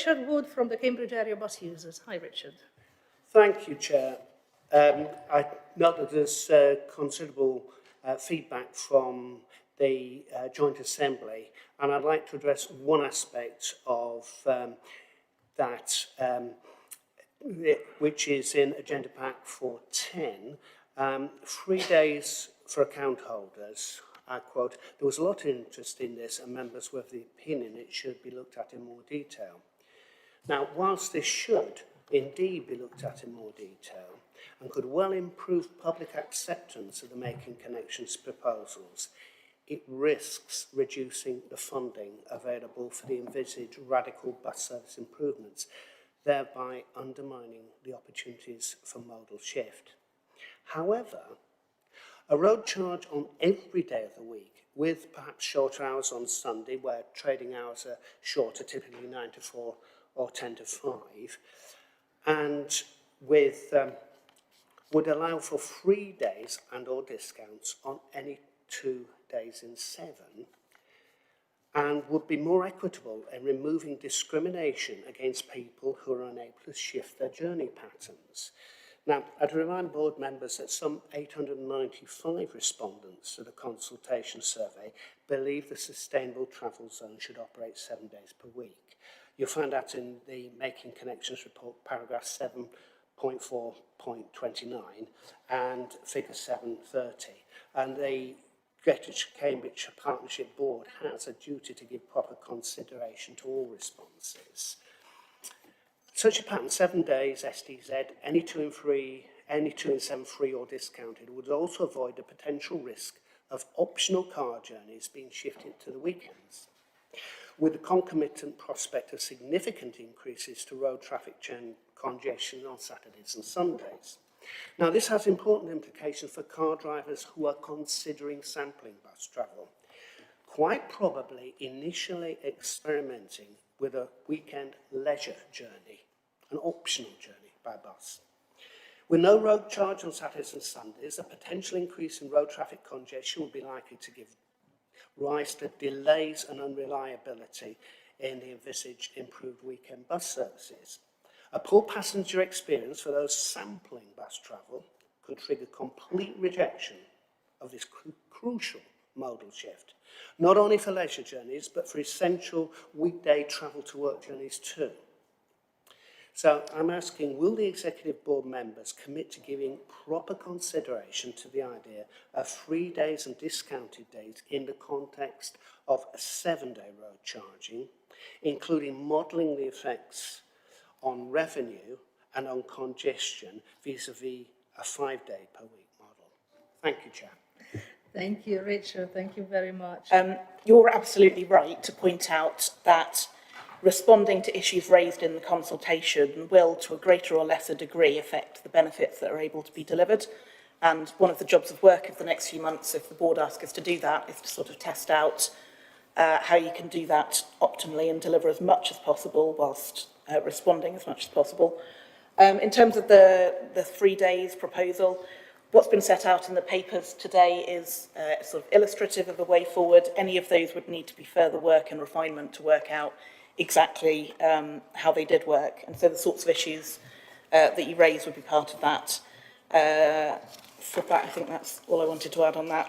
Richard Wood from the Cambridge Area Bus Users. Hi, Richard. Thank you, Chair. I note that there's considerable feedback from the Joint Assembly, and I'd like to address one aspect of that, which is in Agenda Pack 410, 3 days for account holders. I quote, "There was a lot of interest in this and members were of the opinion it should be looked at in more detail." Now, whilst this should indeed be looked at in more detail and could well improve public acceptance of the Making Connections proposals, it risks reducing the funding available for the envisaged radical bus service improvements, thereby undermining the opportunities for modal shift. However, a road charge on every day of the week, with perhaps shorter hours on Sunday, where trading hours are shorter, typically 9 to 4 or 10 to 5, and with would allow for 3 days and or discounts on any 2 days in 7, and would be more equitable in removing discrimination against people who are unable to shift their journey patterns. Now, I'd remind board members that some 895 respondents to the consultation survey believe the sustainable travel zone should operate 7 days per week. You'll find that in the Making Connections report, paragraph 7.4.29 and figure 730. And the Greenwich Cambridge Partnership Board has a duty to give proper consideration to all responses. Such a pattern, 7 days SDZ, any 2 in 7 free or discounted, would also avoid the potential risk of optional car journeys being shifted to the weekends, with the concomitant prospect of significant increases to road traffic congestion on Saturdays and Sundays. Now, this has important implications for car drivers who are considering sampling bus travel, quite probably initially experimenting with a weekend leisure journey, an optional journey by bus. With no road charge on Saturdays and Sundays, a potential increase in road traffic congestion would be likely to give rise to delays and unreliability in the envisaged improved weekend bus services. A poor passenger experience for those sampling bus travel could trigger complete rejection of this crucial modal shift, not only for leisure journeys, but for essential weekday travel to work journeys too. So I'm asking, will the Executive Board members commit to giving proper consideration to the idea of 3 days and discounted days in the context of a 7-day road charging, including modelling the effects on revenue and on congestion vis-a-vis a 5-day per week model? Thank you, Chair. Thank you, Richard. Thank you very much. You're absolutely right to point out that responding to issues raised in the consultation will, to a greater or lesser degree, affect the benefits that are able to be delivered. And one of the jobs of work of the next few months, if the board asks us to do that, is to sort of test out how you can do that optimally and deliver as much as possible whilst responding as much as possible. In terms of the 3 days proposal, what's been set out in the papers today is sort of illustrative of the way forward. Any of those would need to be further work and refinement to work out exactly how they did work. And so the sorts of issues that you raised would be part of that. For that, I think that's all I wanted to add on that.